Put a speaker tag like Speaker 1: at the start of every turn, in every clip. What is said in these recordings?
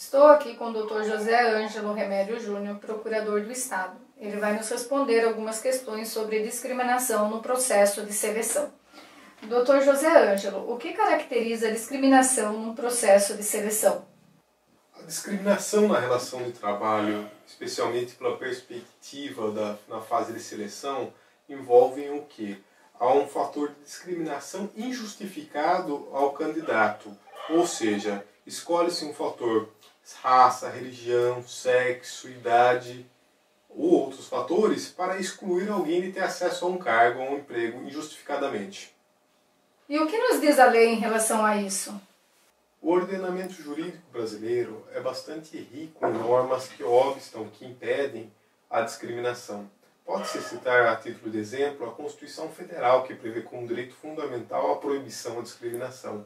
Speaker 1: Estou aqui com o Dr. José Ângelo Remédio Júnior, procurador do Estado. Ele vai nos responder algumas questões sobre discriminação no processo de seleção. Dr. José Ângelo, o que caracteriza a discriminação no processo de seleção?
Speaker 2: A discriminação na relação de trabalho, especialmente pela perspectiva na fase de seleção, envolve o quê? Há um fator de discriminação injustificado ao candidato, ou seja, escolhe-se um fator raça, religião, sexo, idade ou outros fatores para excluir alguém de ter acesso a um cargo ou a um emprego injustificadamente.
Speaker 1: E o que nos diz a lei em relação a isso?
Speaker 2: O ordenamento jurídico brasileiro é bastante rico em normas que obstam, que impedem a discriminação. Pode-se citar, a título de exemplo, a Constituição Federal, que prevê como direito fundamental a proibição à discriminação.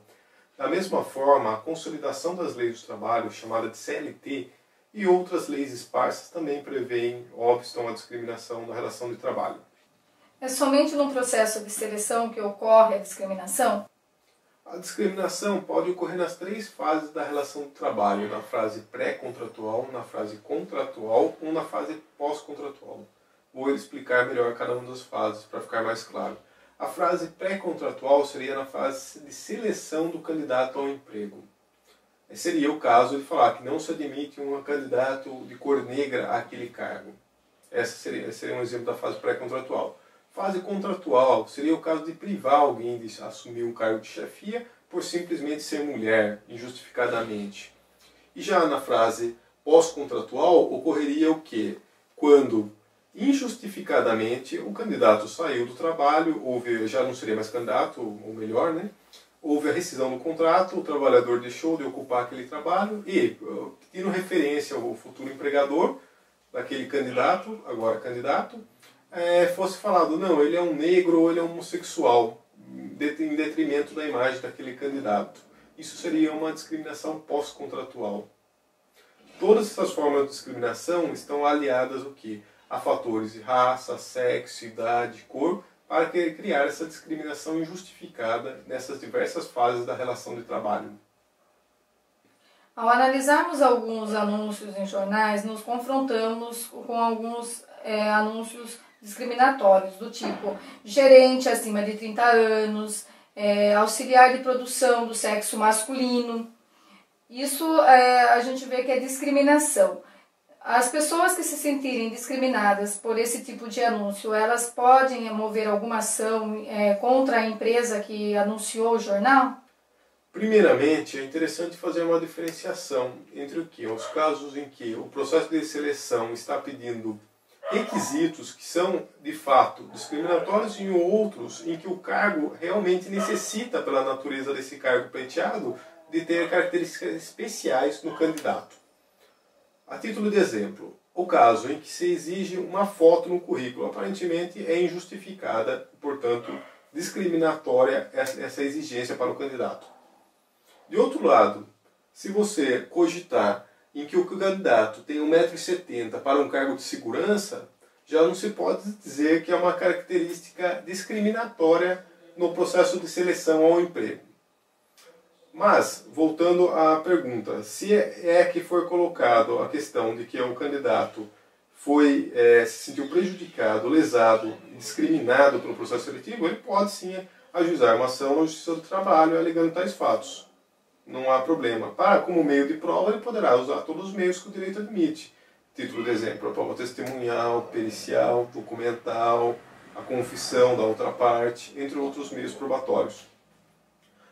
Speaker 2: Da mesma forma, a consolidação das leis do trabalho, chamada de CLT, e outras leis esparsas também prevêem, obstam a discriminação na relação de trabalho.
Speaker 1: É somente no processo de seleção que ocorre a discriminação?
Speaker 2: A discriminação pode ocorrer nas três fases da relação de trabalho, na fase pré-contratual, na fase contratual ou na fase pós-contratual. Vou explicar melhor cada uma das fases para ficar mais claro. A fase pré-contratual seria na fase de seleção do candidato ao emprego. Seria o caso de falar que não se admite um candidato de cor negra àquele cargo. Esse seria um exemplo da fase pré-contratual. Fase contratual seria o caso de privar alguém de assumir um cargo de chefia por simplesmente ser mulher, injustificadamente. E já na fase pós-contratual ocorreria o quê? Quando injustificadamente o candidato saiu do trabalho, já não seria mais candidato, ou melhor, né? Houve a rescisão do contrato, o trabalhador deixou de ocupar aquele trabalho e, tendo referência ao futuro empregador daquele candidato, agora candidato, fosse falado, não, ele é um negro ou ele é um homossexual, em detrimento da imagem daquele candidato. Isso seria uma discriminação pós-contratual. Todas essas formas de discriminação estão aliadas ao quê? A fatores de raça, sexo, idade, cor, para criar essa discriminação injustificada nessas diversas fases da relação de trabalho.
Speaker 1: Ao analisarmos alguns anúncios em jornais, nos confrontamos com alguns anúncios discriminatórios, do tipo gerente acima de 30 anos, auxiliar de produção do sexo masculino. Isso a gente vê que é discriminação. As pessoas que se sentirem discriminadas por esse tipo de anúncio, elas podem mover alguma ação contra a empresa que anunciou o jornal?
Speaker 2: Primeiramente, é interessante fazer uma diferenciação entre o que? Os casos em que o processo de seleção está pedindo requisitos que são, de fato, discriminatórios e outros em que o cargo realmente necessita, pela natureza desse cargo pleiteado, de ter características especiais no candidato. A título de exemplo, o caso em que se exige uma foto no currículo, aparentemente é injustificada, portanto, discriminatória essa exigência para o candidato. De outro lado, se você cogitar em que o candidato tem 1,70 m para um cargo de segurança, já não se pode dizer que é uma característica discriminatória no processo de seleção ao emprego. Mas, voltando à pergunta, se que for colocado a questão de que o candidato se sentiu prejudicado, lesado, discriminado pelo processo seletivo, ele pode sim ajuizar uma ação na Justiça do Trabalho alegando tais fatos. Não há problema. Como meio de prova, ele poderá usar todos os meios que o direito admite. Título de exemplo, a prova testemunhal, pericial, documental, a confissão da outra parte, entre outros meios probatórios.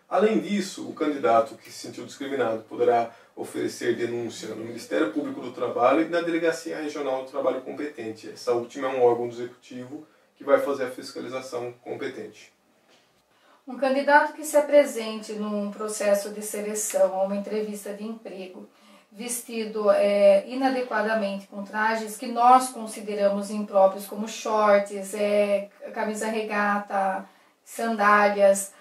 Speaker 2: Além disso, o candidato que se sentiu discriminado poderá oferecer denúncia no Ministério Público do Trabalho e na Delegacia Regional do Trabalho competente. Essa última é um órgão do Executivo que vai fazer a fiscalização competente.
Speaker 1: Um candidato que se apresente num processo de seleção a uma entrevista de emprego, vestido inadequadamente com trajes que nós consideramos impróprios, como shorts, camisa regata, sandálias,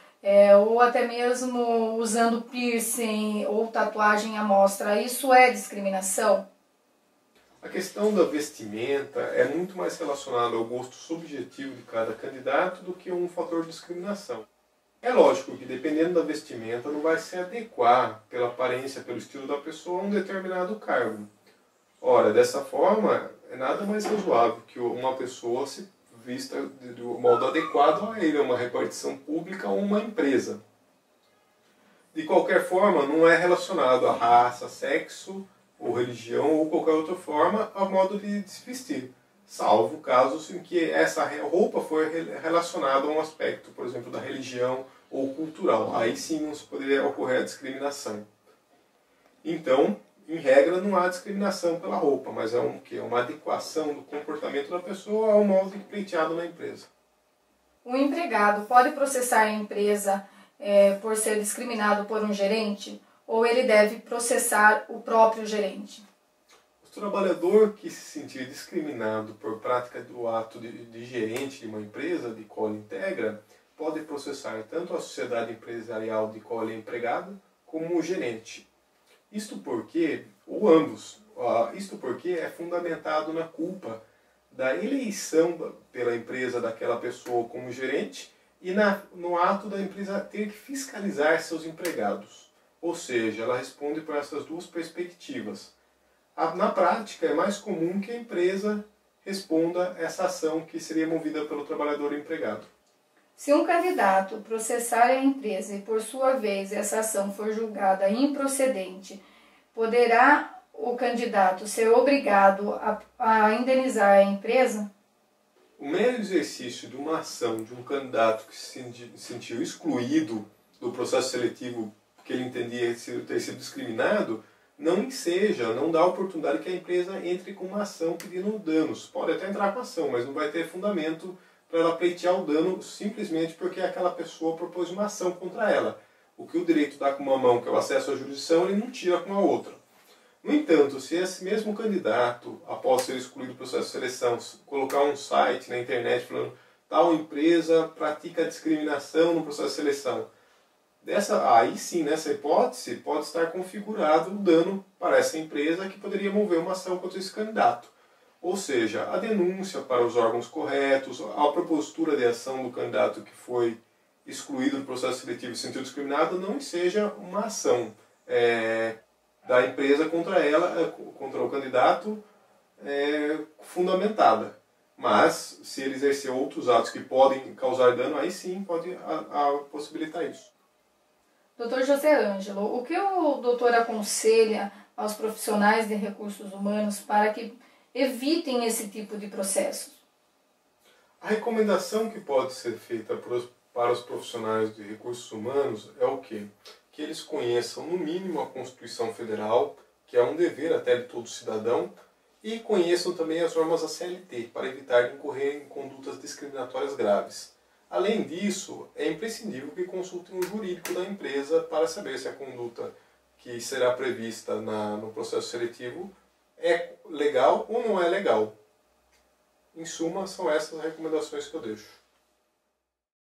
Speaker 1: ou até mesmo usando piercing ou tatuagem à mostra, isso é discriminação?
Speaker 2: A questão da vestimenta é muito mais relacionada ao gosto subjetivo de cada candidato do que um fator de discriminação. É lógico que dependendo da vestimenta não vai se adequar pela aparência, pelo estilo da pessoa a um determinado cargo. Ora, dessa forma, é nada mais razoável que uma pessoa se vista de um modo adequado a ele, a uma repartição pública ou uma empresa. De qualquer forma, não é relacionado a raça, sexo, ou religião, ou qualquer outra forma, ao modo de se vestir. Salvo casos em que essa roupa for relacionada a um aspecto, por exemplo, da religião ou cultural. Aí sim poderia ocorrer a discriminação. Então, em regra, não há discriminação pela roupa, mas é uma adequação do comportamento da pessoa ao modo pleiteado na empresa.
Speaker 1: O empregado pode processar a empresa por ser discriminado por um gerente, ou ele deve processar o próprio gerente?
Speaker 2: O trabalhador que se sentir discriminado por prática do ato de gerente de uma empresa de qual ele integra, pode processar tanto a sociedade empresarial de qual ele é empregado, como o gerente. Isto porque é fundamentado na culpa da eleição pela empresa daquela pessoa como gerente e no ato da empresa ter que fiscalizar seus empregados. Ou seja, ela responde por essas duas perspectivas. Na prática, é mais comum que a empresa responda essa ação que seria movida pelo trabalhador empregado.
Speaker 1: Se um candidato processar a empresa e, por sua vez, essa ação for julgada improcedente, poderá o candidato ser obrigado a indenizar a empresa?
Speaker 2: O mero exercício de uma ação de um candidato que se sentiu excluído do processo seletivo que ele entendia ter sido discriminado, não dá oportunidade que a empresa entre com uma ação pedindo danos. Pode até entrar com ação, mas não vai ter fundamento para ela pleitear o dano simplesmente porque aquela pessoa propôs uma ação contra ela. O que o direito dá com uma mão, que é o acesso à jurisdição, ele não tira com a outra. No entanto, se esse mesmo candidato, após ser excluído do processo de seleção, colocar um site na internet falando tal empresa pratica discriminação no processo de seleção, aí sim, nessa hipótese, pode estar configurado o dano para essa empresa que poderia mover uma ação contra esse candidato. Ou seja, a denúncia para os órgãos corretos, a propositura de ação do candidato que foi excluído do processo seletivo e se sentiu discriminado, não seja uma ação da empresa contra o candidato fundamentada. Mas, se ele exercer outros atos que podem causar dano, aí sim pode possibilitar isso.
Speaker 1: Dr. José Ângelo, o que o doutor aconselha aos profissionais de recursos humanos para que evitem esse tipo de processos?
Speaker 2: A recomendação que pode ser feita para os profissionais de recursos humanos é o quê? Que eles conheçam, no mínimo, a Constituição Federal, que é um dever até de todo cidadão, e conheçam também as normas da CLT, para evitar incorrer em condutas discriminatórias graves. Além disso, é imprescindível que consultem um jurídico da empresa para saber se a conduta que será prevista no processo seletivo é legal ou não é legal. Em suma, são essas as recomendações que eu deixo.